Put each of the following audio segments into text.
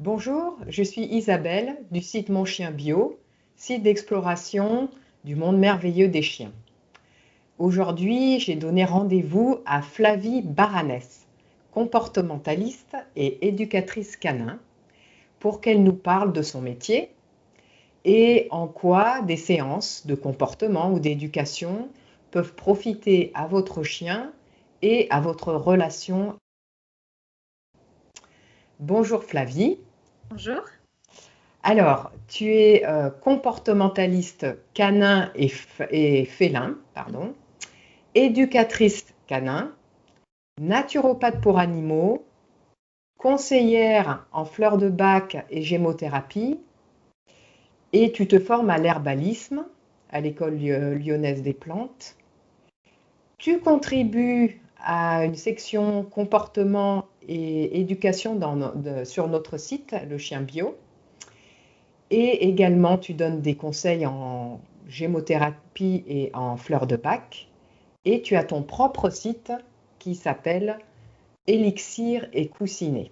Bonjour, je suis Isabelle du site Mon Chien Bio, site d'exploration du monde merveilleux des chiens. Aujourd'hui, j'ai donné rendez-vous à Flavie Baranès, comportementaliste et éducatrice canin, pour qu'elle nous parle de son métier et en quoi des séances de comportement ou d'éducation peuvent profiter à votre chien et à votre relation. Bonjour Flavie. Bonjour. Alors, tu es comportementaliste canin et félin, pardon, éducatrice canin, naturopathe pour animaux, conseillère en fleurs de bac et gémothérapie, et tu te formes à l'herbalisme à l'école lyonnaise des plantes. Tu contribues à une section comportement et éducation sur notre site, le Chien Bio. Et également, tu donnes des conseils en gémothérapie et en fleurs de bac. Et tu as ton propre site qui s'appelle Élixir et Coussinet.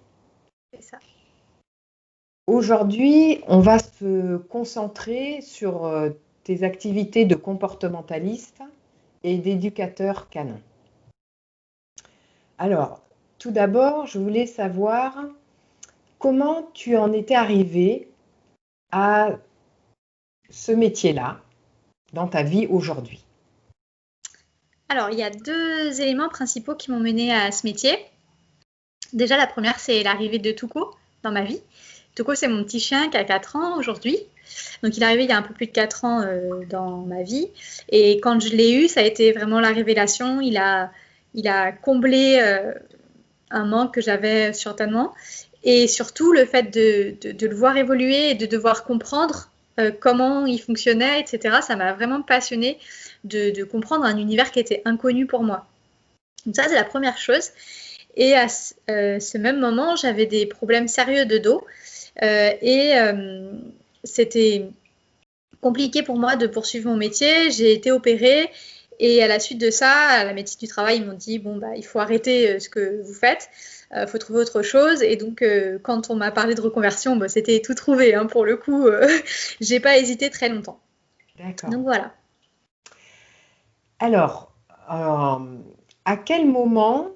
C'est ça. Aujourd'hui, on va se concentrer sur tes activités de comportementaliste et d'éducateur canin. Alors, tout d'abord, je voulais savoir comment tu en étais arrivé à ce métier-là dans ta vie aujourd'hui. Alors, il y a deux éléments principaux qui m'ont menée à ce métier. Déjà, la première, c'est l'arrivée de Touko dans ma vie. Touko, c'est mon petit chien qui a 4 ans aujourd'hui. Donc, il est arrivé il y a un peu plus de 4 ans dans ma vie. Et quand je l'ai eu, ça a été vraiment la révélation. Il a comblé un manque que j'avais certainement. Et surtout, le fait de le voir évoluer et de devoir comprendre comment il fonctionnait, etc. Ça m'a vraiment passionnée de comprendre un univers qui était inconnu pour moi. Donc ça, c'est la première chose. Et à ce même moment, j'avais des problèmes sérieux de dos. C'était compliqué pour moi de poursuivre mon métier. J'ai été opérée. Et à la suite de ça, à la médecine du travail, ils m'ont dit, bon, bah, il faut arrêter ce que vous faites. Faut trouver autre chose. Et donc, quand on m'a parlé de reconversion, bah, c'était tout trouvé. Hein, pour le coup, j'ai pas hésité très longtemps. D'accord. Donc voilà. Alors, à quel moment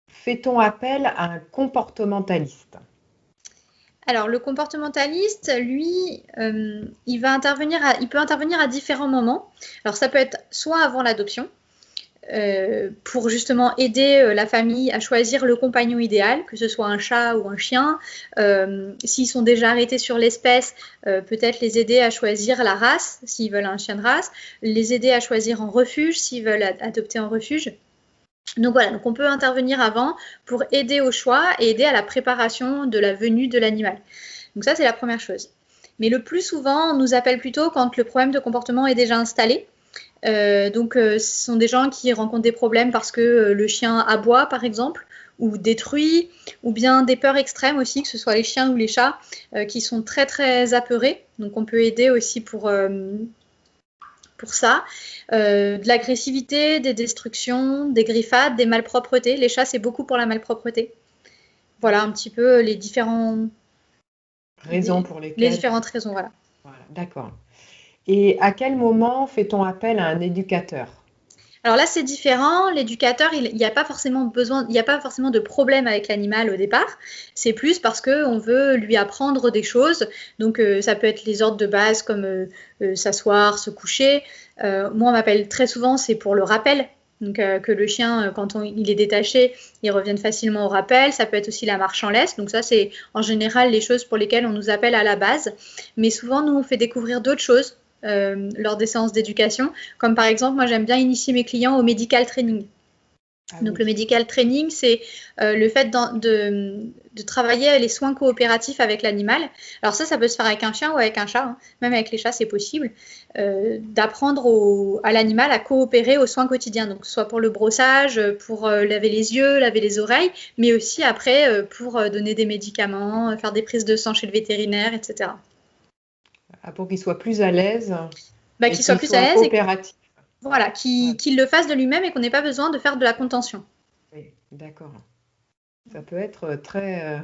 fait-on appel à un comportementaliste? Alors, le comportementaliste, lui, il peut intervenir à différents moments. Alors, ça peut être soit avant l'adoption, pour justement aider la famille à choisir le compagnon idéal, que ce soit un chat ou un chien. S'ils sont déjà arrêtés sur l'espèce, peut-être les aider à choisir la race, s'ils veulent un chien de race, les aider à choisir en refuge, s'ils veulent adopter en refuge. Donc voilà, donc on peut intervenir avant pour aider au choix et aider à la préparation de la venue de l'animal. Donc ça, c'est la première chose. Mais le plus souvent, on nous appelle plutôt quand le problème de comportement est déjà installé. Ce sont des gens qui rencontrent des problèmes parce que le chien aboie, par exemple, ou détruit, ou bien des peurs extrêmes aussi, que ce soit les chiens ou les chats, qui sont très très apeurés. Donc on peut aider aussi pour ça. De l'agressivité, des destructions, des griffades, des malpropretés. Les chats, c'est beaucoup pour la malpropreté. Voilà un petit peu les différentes raisons, voilà. Voilà, d'accord. Et à quel moment fait-on appel à un éducateur? Alors là, c'est différent. L'éducateur, il n'y a pas forcément de problème avec l'animal au départ. C'est plus parce qu'on veut lui apprendre des choses. Donc, ça peut être les ordres de base comme s'asseoir, se coucher. Moi, on m'appelle très souvent, c'est pour le rappel. Donc, que le chien, quand il est détaché, il revienne facilement au rappel. Ça peut être aussi la marche en laisse. Donc, ça, c'est en général les choses pour lesquelles on nous appelle à la base. Mais souvent, nous, on fait découvrir d'autres choses. Lors des séances d'éducation, comme par exemple, moi j'aime bien initier mes clients au medical training. Donc le medical training, c'est le fait de travailler les soins coopératifs avec l'animal. Alors ça peut se faire avec un chien ou avec un chat, hein. Même avec les chats c'est possible, d'apprendre à l'animal à coopérer aux soins quotidiens, donc soit pour le brossage, pour laver les yeux, laver les oreilles, mais aussi après pour donner des médicaments, faire des prises de sang chez le vétérinaire, etc. Pour qu'il soit plus à l'aise qu'il soit plus à l'aise coopératif. Voilà, qu'il le fasse de lui-même et qu'on n'ait pas besoin de faire de la contention. Oui, d'accord. Ça peut être très,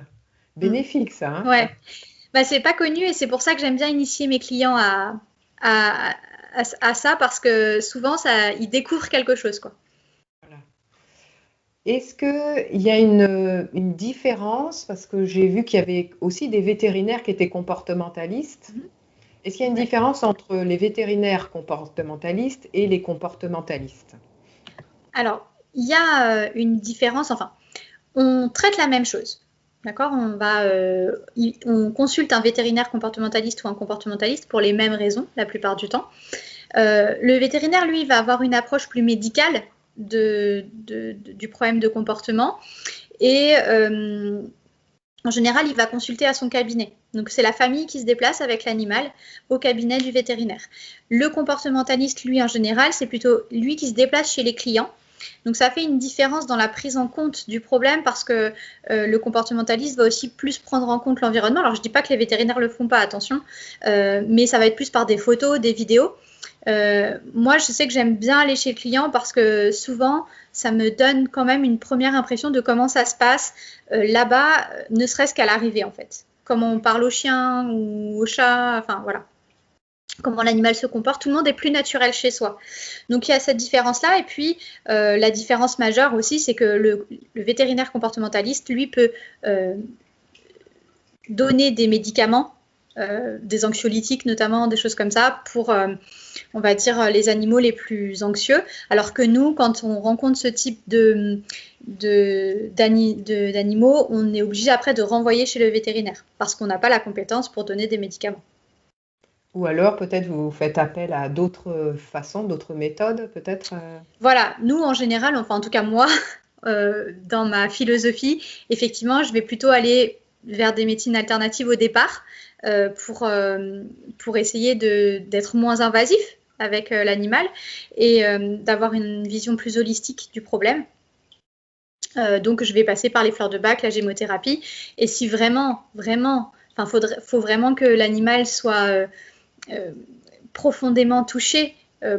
bénéfique, ça. Hein. Ouais. Bah, c'est pas connu et c'est pour ça que j'aime bien initier mes clients à ça parce que souvent, ils découvrent quelque chose, quoi. Voilà. Est-ce qu'il y a une différence, parce que j'ai vu qu'il y avait aussi des vétérinaires qui étaient comportementalistes. Est-ce qu'il y a une différence entre les vétérinaires comportementalistes et les comportementalistes? Alors, il y a une différence, enfin, on traite la même chose. D'accord, on consulte un vétérinaire comportementaliste ou un comportementaliste pour les mêmes raisons la plupart du temps. Le vétérinaire, lui, va avoir une approche plus médicale du problème de comportement et en général, il va consulter à son cabinet. Donc, c'est la famille qui se déplace avec l'animal au cabinet du vétérinaire. Le comportementaliste, lui, en général, c'est plutôt lui qui se déplace chez les clients. Donc, ça fait une différence dans la prise en compte du problème parce que le comportementaliste va aussi plus prendre en compte l'environnement. Alors, je ne dis pas que les vétérinaires ne le font pas, attention, mais ça va être plus par des photos, des vidéos. Moi, je sais que j'aime bien aller chez le client parce que souvent, ça me donne quand même une première impression de comment ça se passe là-bas, ne serait-ce qu'à l'arrivée, en fait. Comment on parle au chien ou au chat, enfin voilà. Comment l'animal se comporte, tout le monde est plus naturel chez soi. Donc il y a cette différence-là. Et puis la différence majeure aussi, c'est que le vétérinaire comportementaliste, lui, peut donner des médicaments, des anxiolytiques notamment, des choses comme ça, pour, on va dire, les animaux les plus anxieux. Alors que nous, quand on rencontre ce type d'animaux, on est obligé après de renvoyer chez le vétérinaire parce qu'on n'a pas la compétence pour donner des médicaments. Ou alors, peut-être, vous faites appel à d'autres façons, d'autres méthodes, peut-être Voilà, nous, en général, enfin, en tout cas, moi, dans ma philosophie, effectivement, je vais plutôt aller vers des médecines alternatives au départ pour essayer d'être moins invasif avec l'animal et d'avoir une vision plus holistique du problème. Donc, je vais passer par les fleurs de Bach, la gémothérapie. Et si vraiment, enfin, faut vraiment que l'animal soit profondément touché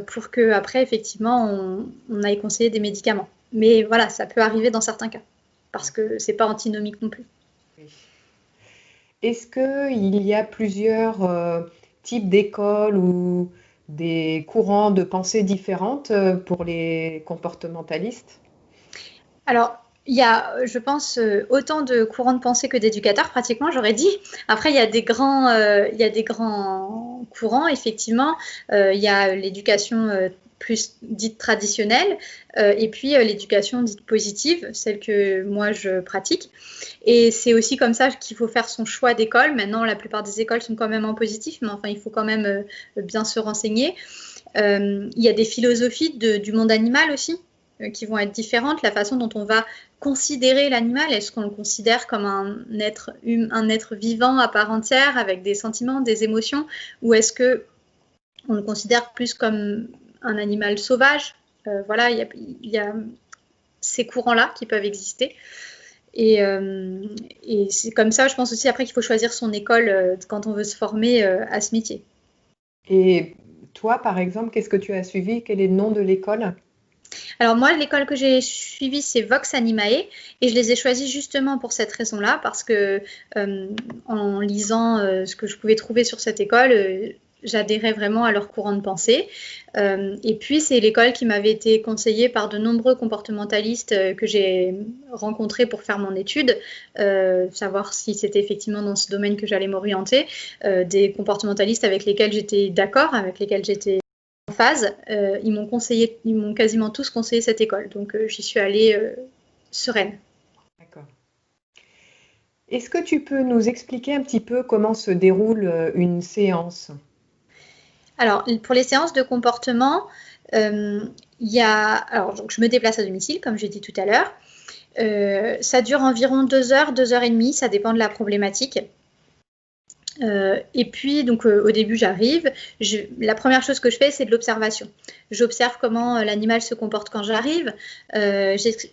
pour que après effectivement on aille conseiller des médicaments. Mais voilà, ça peut arriver dans certains cas parce que c'est pas antinomique non plus. Oui. Est-ce qu'il y a plusieurs types d'écoles ou des courants de pensée différentes pour les comportementalistes? Alors, il y a, je pense, autant de courants de pensée que d'éducateurs, pratiquement, j'aurais dit. Après, il y a des grands courants, effectivement. Il y a l'éducation plus dite traditionnelle et puis l'éducation dite positive, celle que moi je pratique. Et c'est aussi comme ça qu'il faut faire son choix d'école. Maintenant, la plupart des écoles sont quand même en positif, mais enfin, il faut quand même bien se renseigner. Il y a des philosophies du monde animal aussi qui vont être différentes, la façon dont on va considérer l'animal, est-ce qu'on le considère comme un être vivant à part entière avec des sentiments, des émotions, ou est-ce que on le considère plus comme un animal sauvage? Voilà, il y a ces courants-là qui peuvent exister. Et c'est comme ça, je pense aussi après qu'il faut choisir son école quand on veut se former à ce métier. Et toi, par exemple, qu'est-ce que tu as suivi? Quel est le nom de l'école? Alors moi, l'école que j'ai suivie, c'est Vox Animae et je les ai choisis justement pour cette raison-là parce que en lisant ce que je pouvais trouver sur cette école, j'adhérais vraiment à leur courant de pensée. Et puis, c'est l'école qui m'avait été conseillée par de nombreux comportementalistes que j'ai rencontrés pour faire mon étude, savoir si c'était effectivement dans ce domaine que j'allais m'orienter, des comportementalistes avec lesquels j'étais d'accord, avec lesquels j'étais en phase. Ils m'ont quasiment tous conseillé cette école, donc j'y suis allée sereine. D'accord. Est-ce que tu peux nous expliquer un petit peu comment se déroule une séance? Alors, pour les séances de comportement, alors, donc, je me déplace à domicile, comme j'ai dit tout à l'heure. Ça dure environ 2 heures, 2 heures et demie, ça dépend de la problématique. Et puis, donc, au début, j'arrive. La première chose que je fais, c'est de l'observation. J'observe comment l'animal se comporte quand j'arrive.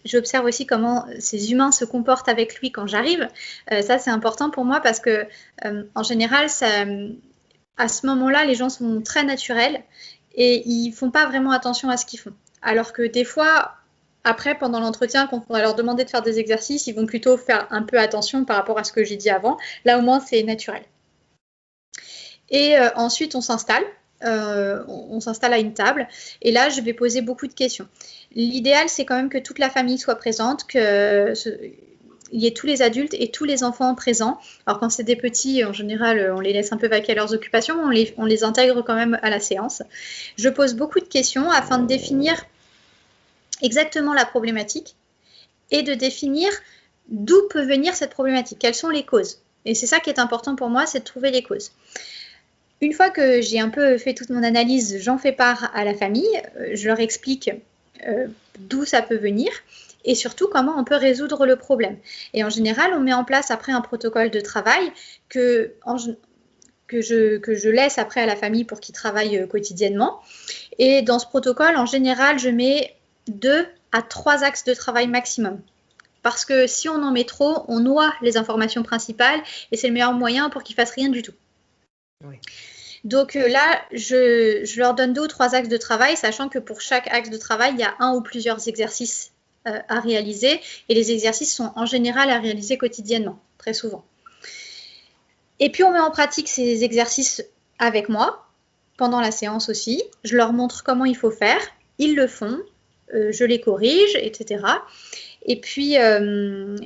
J'observe aussi comment ces humains se comportent avec lui quand j'arrive. Ça, c'est important pour moi parce que, en général, à ce moment-là, les gens sont très naturels et ils font pas vraiment attention à ce qu'ils font. Alors que des fois, après, pendant l'entretien, quand on va leur demander de faire des exercices, ils vont plutôt faire un peu attention par rapport à ce que j'ai dit avant. Là, au moins, c'est naturel. Et ensuite, on s'installe. On s'installe à une table. Et là, je vais poser beaucoup de questions. L'idéal, c'est quand même que toute la famille soit présente, qu'il y ait tous les adultes et tous les enfants présents. Alors, quand c'est des petits, en général, on les laisse un peu vaquer à leurs occupations, on les intègre quand même à la séance. Je pose beaucoup de questions afin de définir exactement la problématique et de définir d'où peut venir cette problématique, quelles sont les causes. Et c'est ça qui est important pour moi, c'est de trouver les causes. Une fois que j'ai un peu fait toute mon analyse, j'en fais part à la famille, je leur explique d'où ça peut venir et surtout comment on peut résoudre le problème. Et en général, on met en place après un protocole de travail que je laisse après à la famille pour qu'ils travaillent quotidiennement. Et dans ce protocole, en général, je mets 2 à 3 axes de travail maximum. Parce que si on en met trop, on noie les informations principales et c'est le meilleur moyen pour qu'ils ne fassent rien du tout. Oui. Donc là, je leur donne 2 ou 3 axes de travail, sachant que pour chaque axe de travail, il y a un ou plusieurs exercices à réaliser. Et les exercices sont en général à réaliser quotidiennement, très souvent. Et puis, on met en pratique ces exercices avec moi, pendant la séance aussi. Je leur montre comment il faut faire. Ils le font. Je les corrige, etc. Et puis, une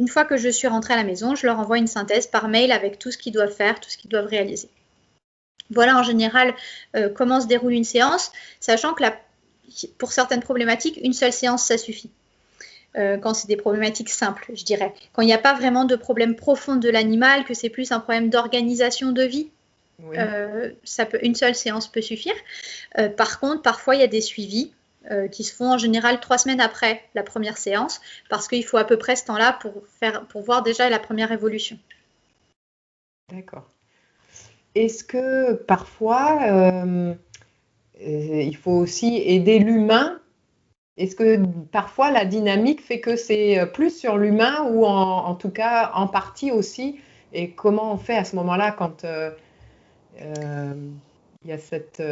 fois que je suis rentrée à la maison, je leur envoie une synthèse par mail avec tout ce qu'ils doivent faire, tout ce qu'ils doivent réaliser. Voilà en général comment se déroule une séance, sachant que pour certaines problématiques, une seule séance, ça suffit. Quand c'est des problématiques simples, je dirais. Quand il n'y a pas vraiment de problème profond de l'animal, que c'est plus un problème d'organisation de vie, oui. Une seule séance peut suffire. Par contre, parfois, il y a des suivis qui se font en général 3 semaines après la première séance, parce qu'il faut à peu près ce temps-là pour voir déjà la première évolution. D'accord. Est-ce que parfois, il faut aussi aider l'humain? Est-ce que parfois la dynamique fait que c'est plus sur l'humain ou en tout cas en partie aussi? Et comment on fait à ce moment-là quand il y a cette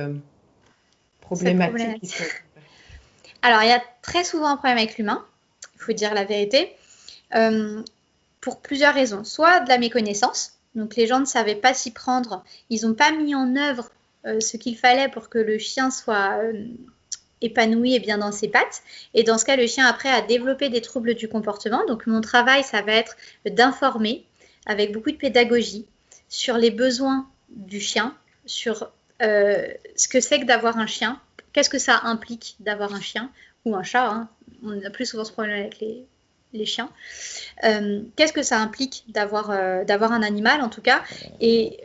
problématique? Alors, il y a très souvent un problème avec l'humain, il faut dire la vérité, pour plusieurs raisons. Soit de la méconnaissance, donc les gens ne savaient pas s'y prendre, ils n'ont pas mis en œuvre ce qu'il fallait pour que le chien soit épanoui et bien dans ses pattes. Et dans ce cas, le chien après a développé des troubles du comportement. Donc mon travail, ça va être d'informer avec beaucoup de pédagogie sur les besoins du chien, sur ce que c'est que d'avoir un chien, qu'est-ce que ça implique d'avoir un chien ou un chat, hein. On a plus souvent ce problème avec les chiens. Qu'est-ce que ça implique d'avoir un animal en tout cas, et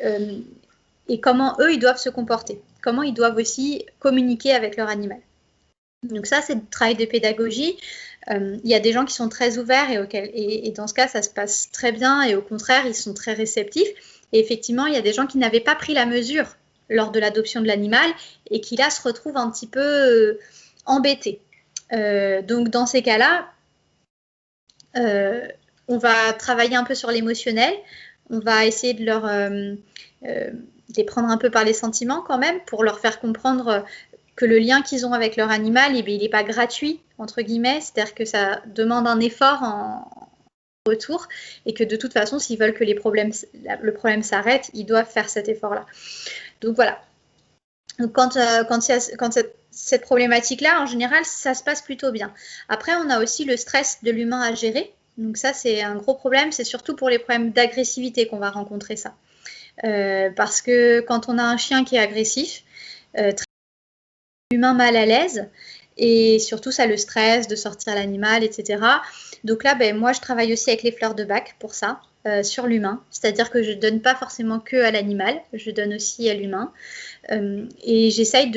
comment eux, ils doivent se comporter, comment ils doivent aussi communiquer avec leur animal. Donc ça, c'est le travail de pédagogie. Il y a des gens qui sont très ouverts et dans ce cas, ça se passe très bien et au contraire, ils sont très réceptifs. Et effectivement, il y a des gens qui n'avaient pas pris la mesure lors de l'adoption de l'animal et qui là se retrouvent un petit peu embêtés. Donc dans ces cas-là, on va travailler un peu sur l'émotionnel. On va essayer de les prendre un peu par les sentiments quand même pour leur faire comprendre que le lien qu'ils ont avec leur animal, il n'est pas gratuit, entre guillemets, c'est-à-dire que ça demande un effort en retour et que de toute façon, s'ils veulent que le problème s'arrête, ils doivent faire cet effort-là. Donc voilà. Donc, quand cette problématique-là, en général, ça se passe plutôt bien. Après, on a aussi le stress de l'humain à gérer. Donc ça, c'est un gros problème. C'est surtout pour les problèmes d'agressivité qu'on va rencontrer ça. Parce que quand on a un chien qui est agressif, l'humain mal à l'aise et surtout ça le stress de sortir l'animal, etc. Donc là, moi, je travaille aussi avec les fleurs de Bach pour ça, sur l'humain. C'est-à-dire que je ne donne pas forcément que à l'animal, je donne aussi à l'humain. Et j'essaye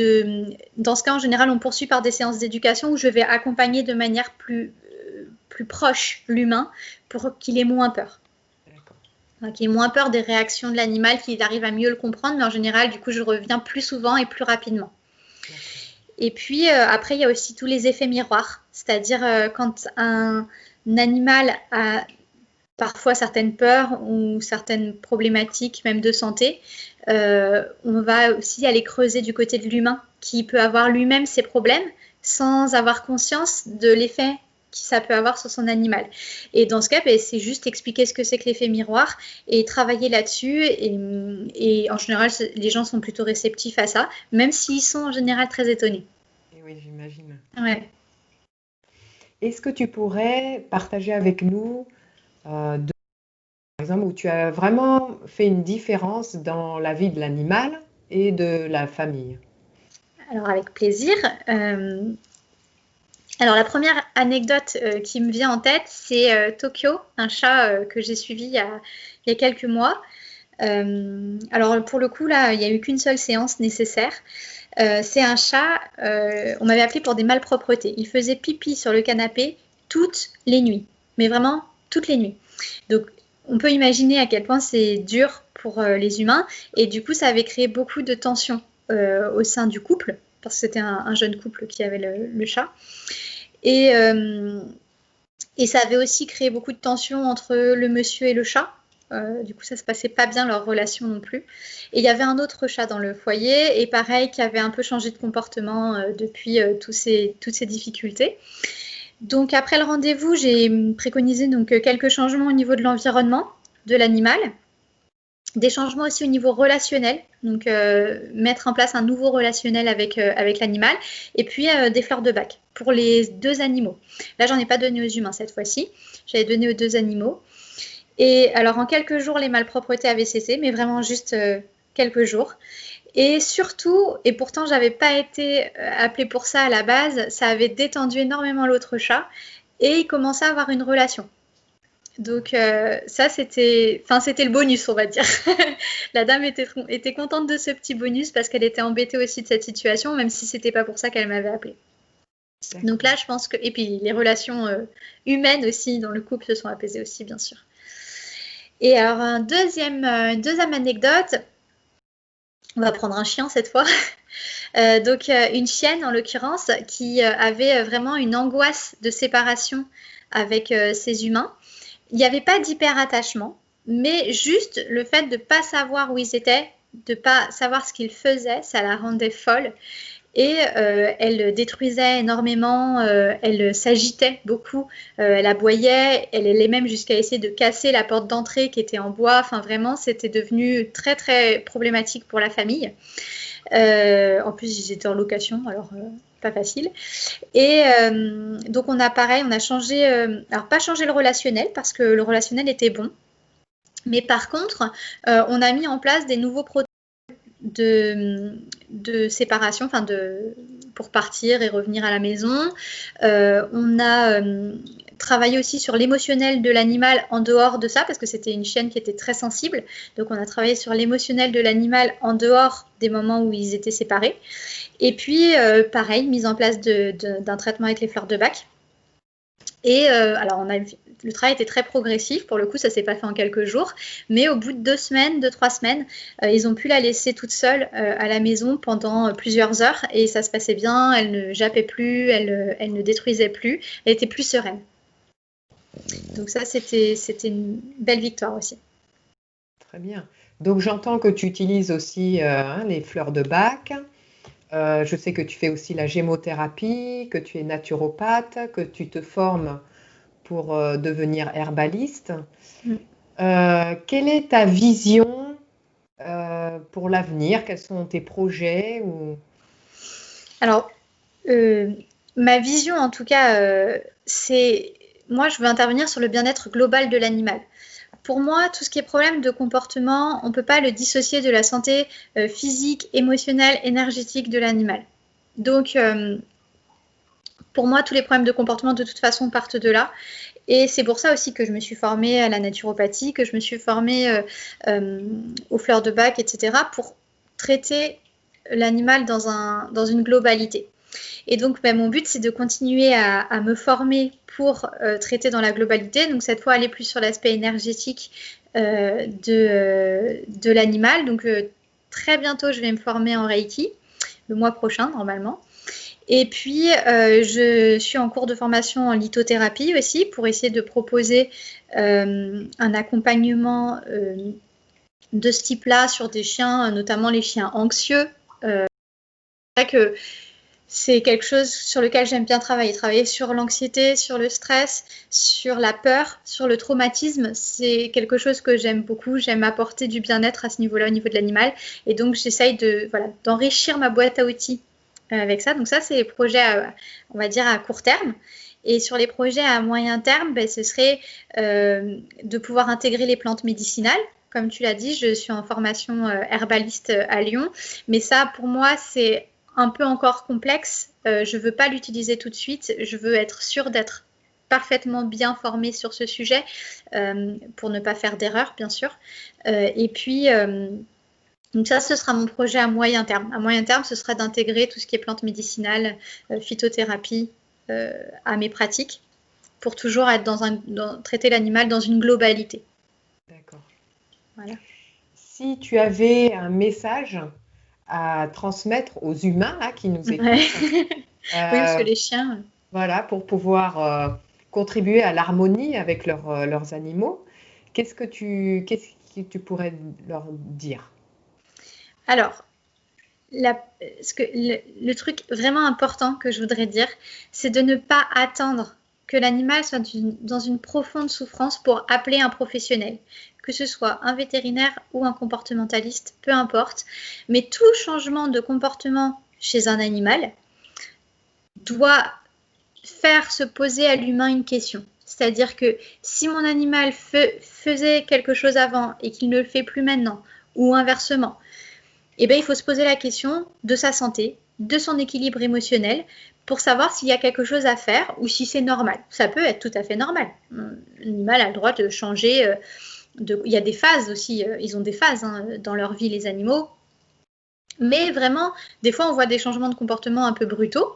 dans ce cas, en général, on poursuit par des séances d'éducation où je vais accompagner de manière plus proche l'humain pour qu'il ait moins peur. Qu'il ait moins peur des réactions de l'animal, qu'il arrive à mieux le comprendre, mais en général, du coup, je reviens plus souvent et plus rapidement. Et puis, après, il y a aussi tous les effets miroirs, c'est-à-dire quand un animal a parfois certaines peurs ou certaines problématiques, même de santé, on va aussi aller creuser du côté de l'humain, qui peut avoir lui-même ses problèmes, sans avoir conscience de l'effet que ça peut avoir sur son animal. Et dans ce cas, c'est juste expliquer ce que c'est que l'effet miroir et travailler là-dessus. Et en général, les gens sont plutôt réceptifs à ça, même s'ils sont en général très étonnés. Et oui, j'imagine. Ouais. Est-ce que tu pourrais partager avec nous, par exemple, où tu as vraiment fait une différence dans la vie de l'animal et de la famille? Alors, avec plaisir. Alors, la première anecdote qui me vient en tête, c'est Tokyo, un chat que j'ai suivi il y a quelques mois. Alors, pour le coup, là, il n'y a eu qu'une seule séance nécessaire. C'est un chat, on m'avait appelé pour des malpropretés. Il faisait pipi sur le canapé toutes les nuits, mais vraiment toutes les nuits. Donc, on peut imaginer à quel point c'est dur pour les humains. Et du coup, ça avait créé beaucoup de tensions au sein du couple, parce que c'était un jeune couple qui avait le chat. Et ça avait aussi créé beaucoup de tensions entre le monsieur et le chat. Du coup, ça se passait pas bien leur relation non plus. Et il y avait un autre chat dans le foyer, et pareil, qui avait un peu changé de comportement depuis toutes ces difficultés. Donc après le rendez-vous, j'ai préconisé donc quelques changements au niveau de l'environnement de l'animal, des changements aussi au niveau relationnel, donc mettre en place un nouveau relationnel avec l'animal, et puis des fleurs de bac pour les 2 animaux. Là, j'en ai pas donné aux humains cette fois-ci, j'avais donné aux 2 animaux. Et alors en quelques jours, les malpropretés avaient cessé, mais vraiment juste quelques jours. Et surtout, et pourtant j'avais pas été appelée pour ça à la base, ça avait détendu énormément l'autre chat et il commençait à avoir une relation. Donc ça c'était le bonus, on va dire. La dame était contente de ce petit bonus parce qu'elle était embêtée aussi de cette situation, même si c'était pas pour ça qu'elle m'avait appelée. Donc là je pense que, et puis les relations humaines aussi dans le couple se sont apaisées aussi, bien sûr. Et alors une deuxième anecdote, on va prendre un chien cette fois. Donc une chienne en l'occurrence qui avait vraiment une angoisse de séparation avec ses humains. Il n'y avait pas d'hyper-attachement, mais juste le fait de ne pas savoir où ils étaient, de ne pas savoir ce qu'ils faisaient, ça la rendait folle. Et elle détruisait énormément, elle s'agitait beaucoup, elle aboyait, elle allait même jusqu'à essayer de casser la porte d'entrée qui était en bois. Enfin vraiment, c'était devenu très très problématique pour la famille. En plus, ils étaient en location, alors pas facile. Et donc on a changé, alors pas changé le relationnel parce que le relationnel était bon, mais par contre, on a mis en place des nouveaux protocoles de séparation, pour partir et revenir à la maison. On a travaillé aussi sur l'émotionnel de l'animal en dehors de ça, parce que c'était une chienne qui était très sensible. Donc on a travaillé sur l'émotionnel de l'animal en dehors des moments où ils étaient séparés. Et puis, pareil, mise en place d'un traitement avec les fleurs de bac. Et alors, le travail était très progressif. Pour le coup, ça ne s'est pas fait en quelques jours. Mais au bout de 2 semaines, 2-3 semaines, ils ont pu la laisser toute seule à la maison pendant plusieurs heures. Et ça se passait bien. Elle ne jappait plus, elle ne détruisait plus. Elle était plus sereine. Donc ça, c'était une belle victoire aussi. Très bien. Donc j'entends que tu utilises aussi les fleurs de bac. Je sais que tu fais aussi la gémothérapie, que tu es naturopathe, que tu te formes pour devenir herbaliste. Quelle est ta vision pour l'avenir? Quels sont tes projets Alors, ma vision en tout cas, c'est... Moi, je veux intervenir sur le bien-être global de l'animal. Pour moi, tout ce qui est problème de comportement, on ne peut pas le dissocier de la santé physique, émotionnelle, énergétique de l'animal. Donc, pour moi, tous les problèmes de comportement, de toute façon, partent de là. Et c'est pour ça aussi que je me suis formée à la naturopathie, que je me suis formée aux fleurs de bac, etc., pour traiter l'animal dans une globalité. Et donc, mon but, c'est de continuer à me former pour traiter dans la globalité. Donc, cette fois, aller plus sur l'aspect énergétique de l'animal. Donc, très bientôt, je vais me former en Reiki, le mois prochain, normalement. Et puis, je suis en cours de formation en lithothérapie aussi pour essayer de proposer un accompagnement de ce type-là sur des chiens, notamment les chiens anxieux. C'est vrai que c'est quelque chose sur lequel j'aime bien travailler sur l'anxiété, sur le stress, sur la peur, sur le traumatisme. C'est quelque chose que j'aime beaucoup. J'aime apporter du bien-être à ce niveau-là, au niveau de l'animal. Et donc, j'essaye d'enrichir ma boîte à outils avec ça. Donc ça, c'est les projets, on va dire, à court terme. Et sur les projets à moyen terme, ce serait de pouvoir intégrer les plantes médicinales. Comme tu l'as dit, je suis en formation herbaliste à Lyon. Mais ça, pour moi, c'est un peu encore complexe. Je ne veux pas l'utiliser tout de suite. Je veux être sûre d'être parfaitement bien formée sur ce sujet pour ne pas faire d'erreur, bien sûr. Et puis, donc ça, ce sera mon projet à moyen terme. À moyen terme, ce sera d'intégrer tout ce qui est plantes médicinales, phytothérapie à mes pratiques pour toujours être traiter l'animal dans une globalité. D'accord. Voilà. Si tu avais un message à transmettre aux humains là, qui nous écoutent. Oui, parce que les chiens. Voilà, pour pouvoir contribuer à l'harmonie avec leurs animaux, qu'est-ce que tu pourrais leur dire? Alors, le truc vraiment important que je voudrais dire, c'est de ne pas attendre que l'animal soit dans une profonde souffrance pour appeler un professionnel, que ce soit un vétérinaire ou un comportementaliste, peu importe. Mais tout changement de comportement chez un animal doit faire se poser à l'humain une question. C'est-à-dire que si mon animal faisait quelque chose avant et qu'il ne le fait plus maintenant, ou inversement, il faut se poser la question de sa santé, de son équilibre émotionnel, pour savoir s'il y a quelque chose à faire ou si c'est normal. Ça peut être tout à fait normal. L'animal a le droit de changer. Il y a des phases aussi. Ils ont des phases dans leur vie, les animaux. Mais vraiment, des fois, on voit des changements de comportement un peu brutaux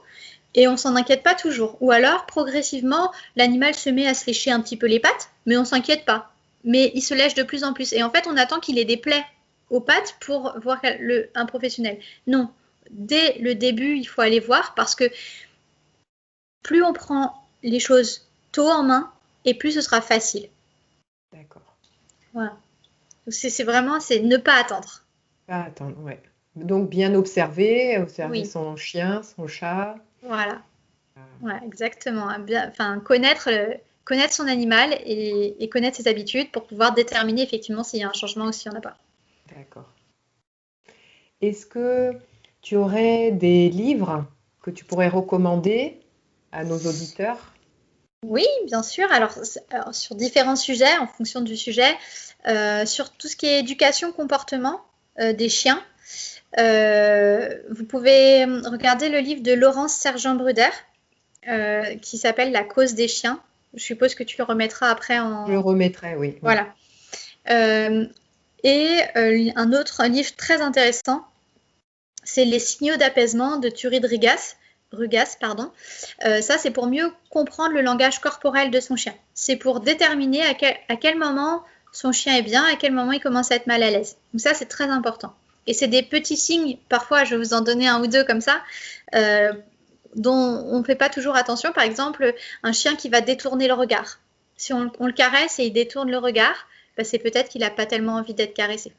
et on s'en inquiète pas toujours. Ou alors, progressivement, l'animal se met à se lécher un petit peu les pattes, mais on s'inquiète pas. Mais il se lèche de plus en plus. Et en fait, on attend qu'il ait des plaies aux pattes pour voir un professionnel. Non. Dès le début, il faut aller voir parce que plus on prend les choses tôt en main et plus ce sera facile. D'accord. Voilà. C'est vraiment ne pas attendre. Pas attendre, ouais. Donc bien observer Oui. son chien, son chat. Voilà. Ouais, exactement. Connaître son animal et connaître ses habitudes pour pouvoir déterminer effectivement s'il y a un changement ou s'il n'y en a pas. D'accord. Est-ce que tu aurais des livres que tu pourrais recommander à nos auditeurs? Oui, bien sûr. Alors, sur différents sujets, en fonction du sujet, sur tout ce qui est éducation, comportement des chiens, vous pouvez regarder le livre de Laurence Sergent-Bruder qui s'appelle La cause des chiens. Je suppose que tu le remettras après en... Je le remettrai, oui. Voilà. Et un autre livre très intéressant, c'est Les signaux d'apaisement de Turid Rugas. Ça, c'est pour mieux comprendre le langage corporel de son chien. C'est pour déterminer à quel moment son chien est bien, à quel moment il commence à être mal à l'aise. Donc ça, c'est très important. Et c'est des petits signes, parfois, je vais vous en donner un ou deux comme ça, dont on ne fait pas toujours attention. Par exemple, un chien qui va détourner le regard. Si on le caresse et il détourne le regard, c'est peut-être qu'il n'a pas tellement envie d'être caressé.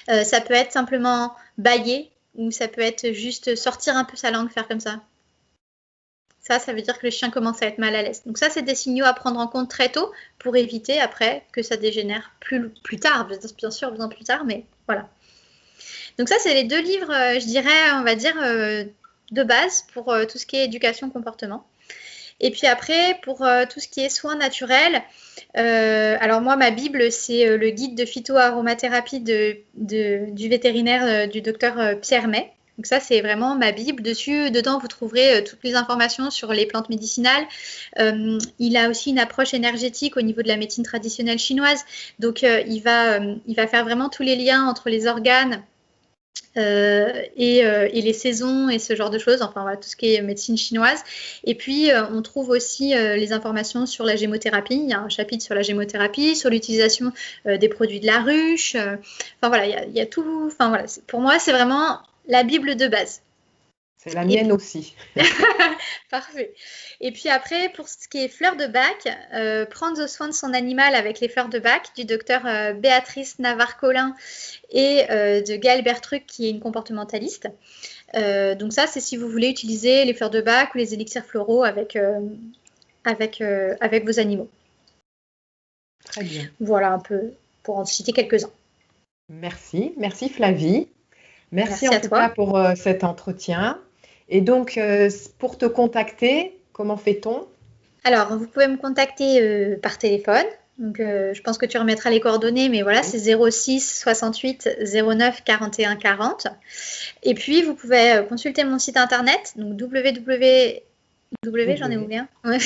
Ça peut être simplement bâiller ou ça peut être juste sortir un peu sa langue, faire comme ça. Ça veut dire que le chien commence à être mal à l'aise. Donc ça, c'est des signaux à prendre en compte très tôt pour éviter après que ça dégénère plus tard, bien sûr, bien plus tard, mais voilà. Donc ça, c'est les deux livres, je dirais, on va dire, de base pour tout ce qui est éducation comportement. Et puis après, pour tout ce qui est soins naturels, alors moi, ma Bible, c'est le guide de phytoaromathérapie du vétérinaire du docteur Pierre May. Donc ça, c'est vraiment ma Bible. Dedans, vous trouverez toutes les informations sur les plantes médicinales. Il a aussi une approche énergétique au niveau de la médecine traditionnelle chinoise. Donc, il va faire vraiment tous les liens entre les organes, et les saisons et ce genre de choses, enfin voilà, tout ce qui est médecine chinoise. Et puis on trouve aussi les informations sur la gémothérapie. Il y a un chapitre sur la gémothérapie, sur l'utilisation des produits de la ruche. Enfin voilà, il y a tout. Enfin voilà, pour moi c'est vraiment la Bible de base. C'est la mienne aussi. Parfait. Et puis après, pour ce qui est fleurs de bac, prendre soin de son animal avec les fleurs de bac du docteur Béatrice Navarre-Collin et de Gaëlle Bertruc, qui est une comportementaliste. Donc ça, c'est si vous voulez utiliser les fleurs de bac ou les élixirs floraux avec vos animaux. Très bien. Voilà un peu pour en citer quelques-uns. Merci Flavie. Merci en à tout toi. cas pour cet entretien. Et donc, pour te contacter, comment fait-on? Alors, vous pouvez me contacter par téléphone. Donc, je pense que tu remettras les coordonnées, mais voilà, c'est 06 68 09 41 40. Et puis, vous pouvez consulter mon site internet, donc j'en ai oublié un,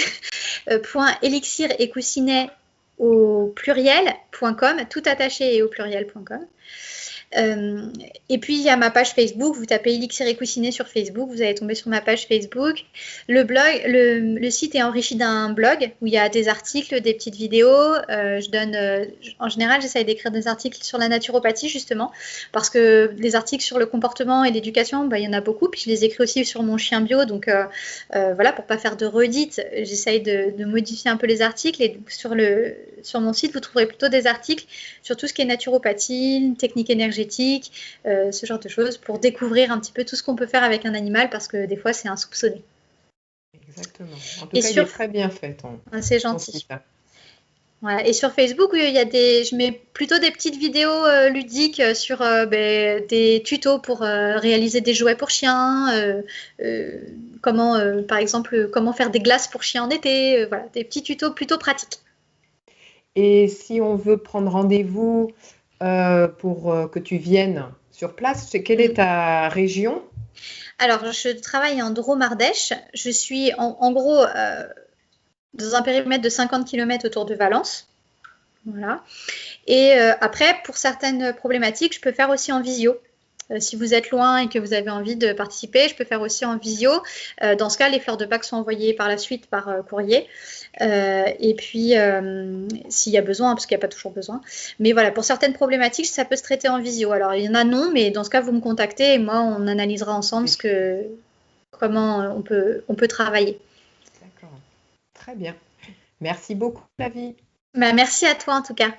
.elixir et coussinet au pluriel.com, tout attaché et au pluriel.com. Et puis il y a ma page Facebook, vous tapez Elixir et Coussinet sur Facebook, vous allez tomber sur ma page Facebook. Le blog, le site est enrichi d'un blog où il y a des articles, des petites vidéos. En général, j'essaye d'écrire des articles sur la naturopathie justement, parce que les articles sur le comportement et l'éducation, il y en a beaucoup. Puis je les écris aussi sur mon chien bio, donc voilà, pour pas faire de redites, j'essaye de modifier un peu les articles. Et sur mon site, vous trouverez plutôt des articles sur tout ce qui est naturopathie, technique énergétique, ce genre de choses, pour découvrir un petit peu tout ce qu'on peut faire avec un animal, parce que des fois c'est insoupçonné. Exactement. En tout cas, il est très bien fait. C'est gentil. Voilà. Et sur Facebook, je mets plutôt des petites vidéos ludiques sur des tutos pour réaliser des jouets pour chiens, par exemple, comment faire des glaces pour chiens en été, voilà, des petits tutos plutôt pratiques. Et si on veut prendre rendez-vous pour que tu viennes sur place, quelle est ta région? Alors, je travaille en Drôme-Ardèche. Je suis en gros dans un périmètre de 50 km autour de Valence. Voilà. Et après, pour certaines problématiques, je peux faire aussi en visio. Si vous êtes loin et que vous avez envie de participer, je peux faire aussi en visio. Dans ce cas, les fleurs de bac sont envoyées par la suite par courrier. Et puis, s'il y a besoin, parce qu'il n'y a pas toujours besoin. Mais voilà, pour certaines problématiques, ça peut se traiter en visio. Alors, il y en a non, mais dans ce cas, vous me contactez et moi, on analysera ensemble comment on peut travailler. D'accord. Très bien. Merci beaucoup, Flavie. Merci à toi, en tout cas.